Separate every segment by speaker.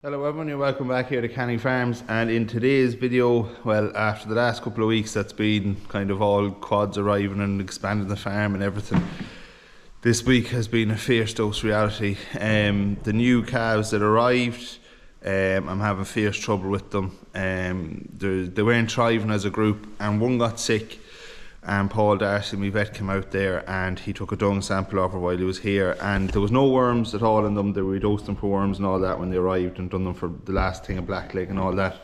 Speaker 1: Hello everyone, you're welcome back here to Canning Farms, and in today's video, well, after the last couple of weeks that's been kind of all quads arriving and expanding the farm and everything, this week has been a fierce dose reality. The new calves that arrived, I'm having fierce trouble with them. They weren't thriving as a group, and one got sick, and Paul Darcy, my vet, came out there and he took a dung sample of her while he was here, and there was no worms at all in them. We dosed them for worms and all that when they arrived and done them for the last thing of blackleg and all that,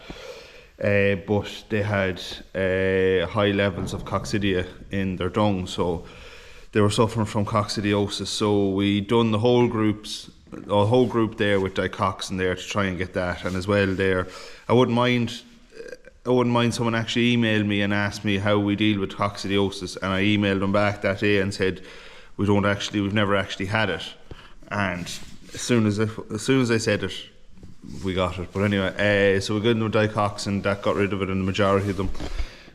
Speaker 1: but they had high levels of coccidia in their dung, so they were suffering from coccidiosis. So we done the whole group there with dicoxin there to try and get that, and as well there, I wouldn't mind someone actually emailed me and asked me how we deal with coccidiosis, and I emailed them back that day and said we've never actually had it. And as soon as I said it, we got it. But anyway, so we got into dicoxin, that got rid of it in the majority of them.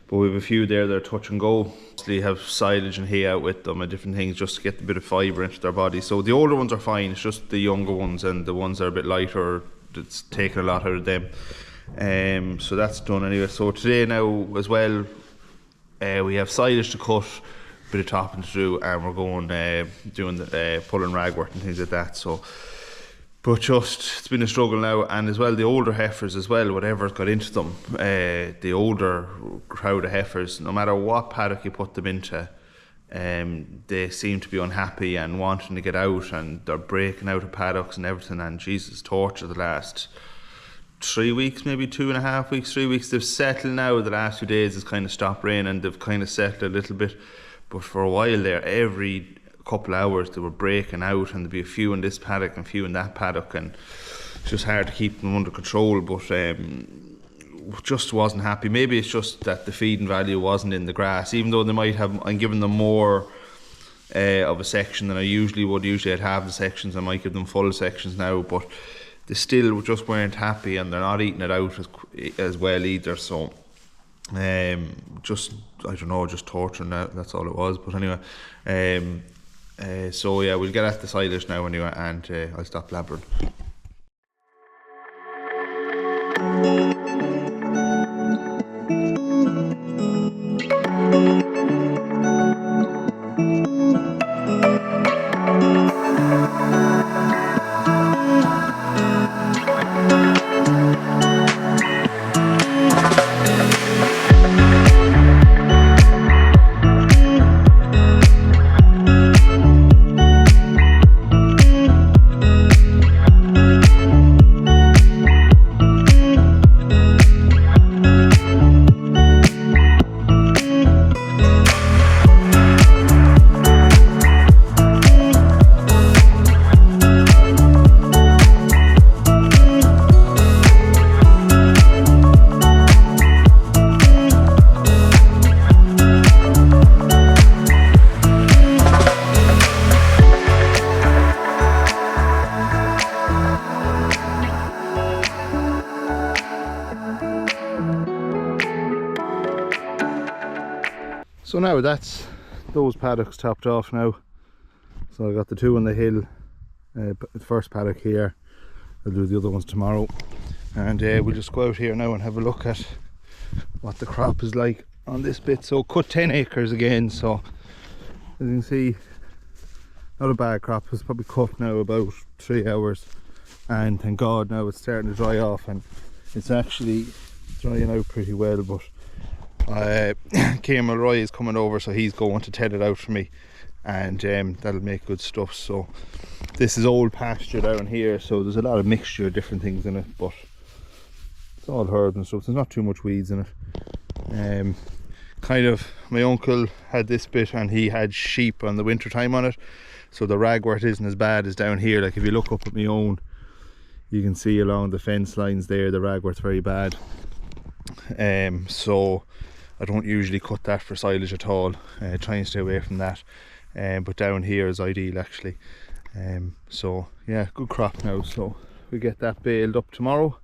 Speaker 1: But we have a few there that are touch and go. Mostly have silage and hay out with them and different things just to get a bit of fibre into their body. So the older ones are fine, it's just the younger ones and the ones that are a bit lighter, it's taking a lot out of them. So that's done anyway. So today now as well, we have silage to cut, a bit of topping to do, and we're going doing the pulling ragwort and things like that. So, but just it's been a struggle now, and as well the older heifers as well, whatever's got into them, the older crowd of heifers, no matter what paddock you put them into, they seem to be unhappy and wanting to get out, and they're breaking out of paddocks and everything. And Jesus, torture the last 3 weeks, maybe 2.5 weeks, 3 weeks. They've settled now. The last few days it's kind of stopped raining, they've kind of settled a little bit, but for a while there, every couple of hours they were breaking out, and there'd be a few in this paddock and a few in that paddock, and it's just hard to keep them under control. But just wasn't happy. Maybe it's just that the feeding value wasn't in the grass, even though they might have, I'm giving them more of a section than I usually would. Usually I'd have the sections, I might give them full sections now, but they still just weren't happy, and they're not eating it out as well either. So just, I don't know, just torturing that's all it was. But anyway, so yeah, we'll get at the silage now anyway, and I'll stop blabbering. So now that's those paddocks topped off now. So I got the two on the hill, the first paddock here. I'll do the other ones tomorrow, and we'll just go out here now and have a look at what the crop is like on this bit. So cut 10 acres again, so as you can see, not a bad crop. It's probably cut now about 3 hours, and thank God now it's starting to dry off, and it's actually drying out pretty well. But Cameron Roy is coming over, so he's going to tell it out for me, and that'll make good stuff. So this is old pasture down here, so there's a lot of mixture of different things in it, but it's all herbs and stuff. There's not too much weeds in it. Kind of, my uncle had this bit and he had sheep on the winter time on it, so the ragwort isn't as bad as down here. Like if you look up at my own, you can see along the fence lines there, the ragwort's very bad. So I don't usually cut that for silage at all, try and stay away from that, but down here is ideal actually. So yeah, good crop now, so we get that baled up tomorrow,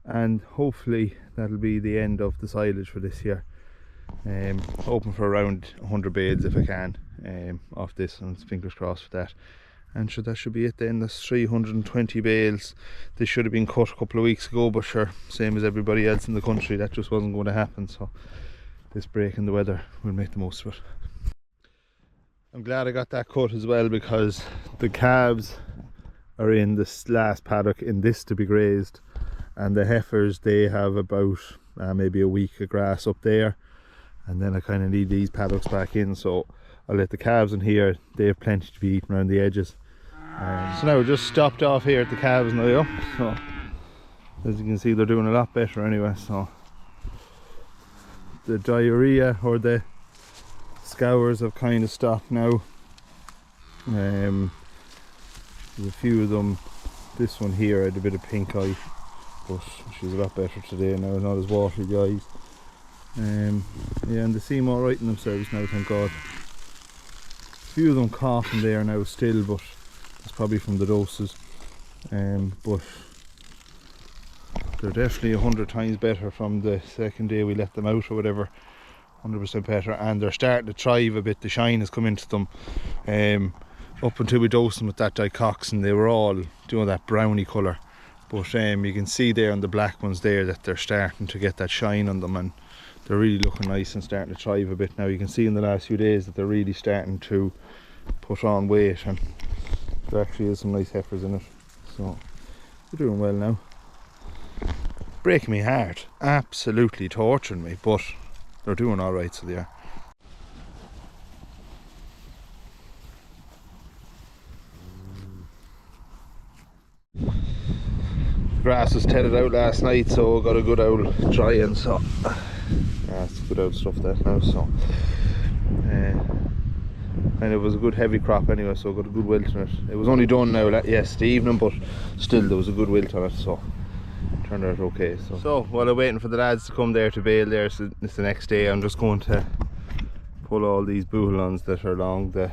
Speaker 1: and hopefully that'll be the end of the silage for this year. Hoping for around 100 bales if I can off this, and fingers crossed for that. And sure, that should be it then. That's 320 bales. This should have been cut a couple of weeks ago, but sure, same as everybody else in the country, that just wasn't going to happen. So this break in the weather, we'll make the most of it. I'm glad I got that cut as well, because the calves are in this last paddock in this to be grazed, and the heifers, they have about maybe a week of grass up there, and then I kind of need these paddocks back in, so I'll let the calves in here. They have plenty to be eaten around the edges. So now we're just stopped off here at the calves now, yeah? So as you can see, they're doing a lot better anyway. So the diarrhea or the scours have kind of stopped now. There's a few of them. This one here had a bit of pink eye, but she's a lot better today now, not as watery the eyes. Yeah, and they seem alright in themselves now, thank God. A few of them coughing there now still, but it's probably from the doses. But they're definitely 100 times better from the second day we let them out or whatever. 100% better, and they're starting to thrive a bit. The shine has come into them. Up until we dosed them with that dicoxin, they were all doing that browny colour, but you can see there on the black ones there that they're starting to get that shine on them, and they're really looking nice and starting to thrive a bit now. You can see in the last few days that they're really starting to put on weight, and there actually is some nice heifers in it, so they're doing well now. Breaking me heart, absolutely torturing me, but they're doing alright, so they are. The grass was tedded out last night, so I got a good old drying, so yeah, it's good old stuff that now, so and it was a good heavy crop anyway, so I got a good wilt on it. It was only done now yesterday evening, but still there was a good wilt on it, so it turned out okay. So while I'm waiting for the lads to come there to bale there, so it's the next day, I'm just going to pull all these bouillons that are along the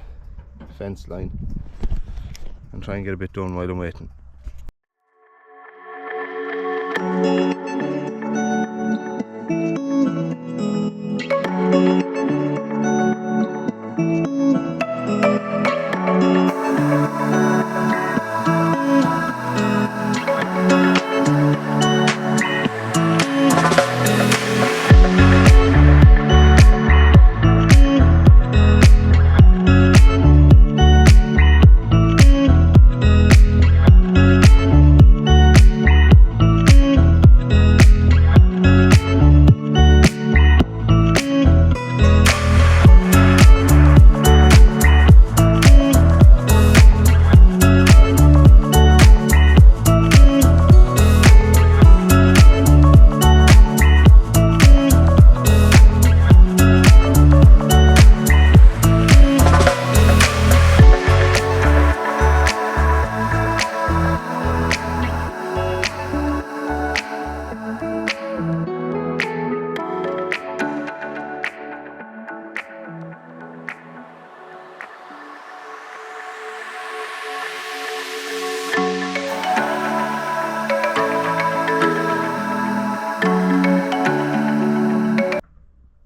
Speaker 1: fence line and try and get a bit done while I'm waiting.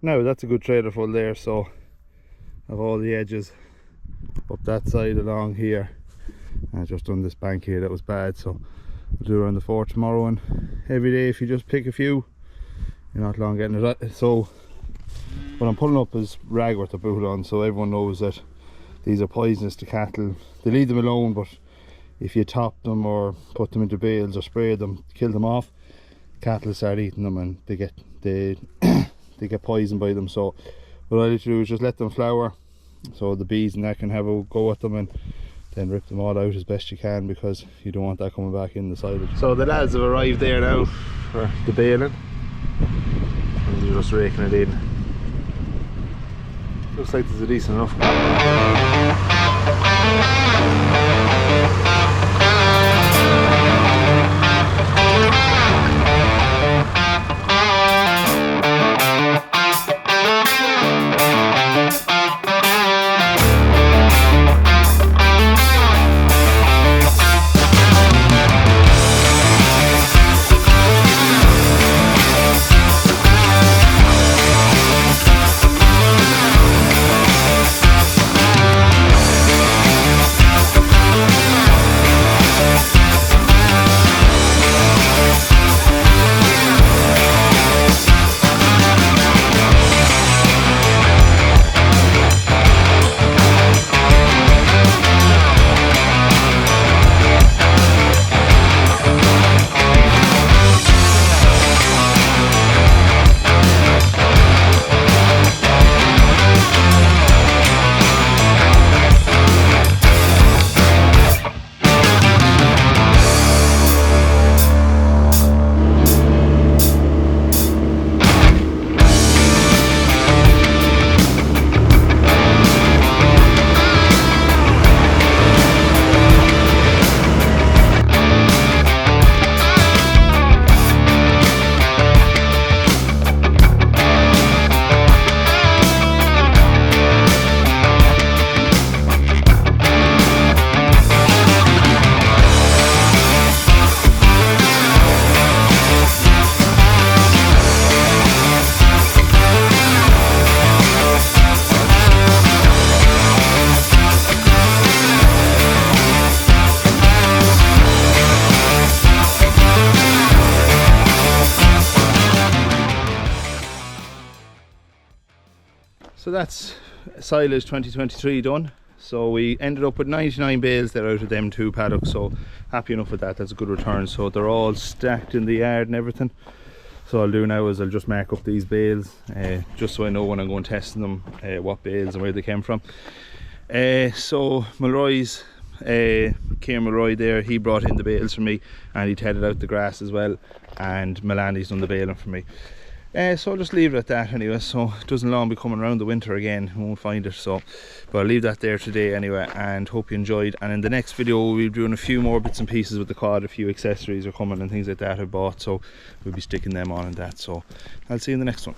Speaker 1: Now that's a good trailer full there, so of all the edges up that side along here, and just on this bank here that was bad, so we'll do around the fort tomorrow. And every day if you just pick a few, you're not long getting it. So what I'm pulling up is ragwort or bouillon, so everyone knows that these are poisonous to cattle. They leave them alone, but if you top them or put them into bales or spray them, kill them off, cattle start eating them and they get they get poisoned by them. So what I like to do is just let them flower, so the bees and that can have a go at them, and then rip them all out as best you can, because you don't want that coming back in the silage. So the lads have arrived there now for the baling, and they're just raking it in. Looks like there's a decent enough crop. So that's silage 2023 done. So we ended up with 99 bales there out of them 2 paddocks, so happy enough with that. That's a good return. So they're all stacked in the yard and everything. So what I'll do now is I'll just mark up these bales, just so I know when I'm going testing them what bales and where they came from. So Mulroy's, Kieran Mulroy there, he brought in the bales for me, and he tedded out the grass as well, and Melani's done the baling for me. So I'll just leave it at that anyway, so it doesn't long be coming around the winter again, we won't find it. So but I'll leave that there today anyway, and hope you enjoyed. And in the next video we'll be doing a few more bits and pieces with the quad. A few accessories are coming and things like that I bought, so we'll be sticking them on and that. So I'll see you in the next one.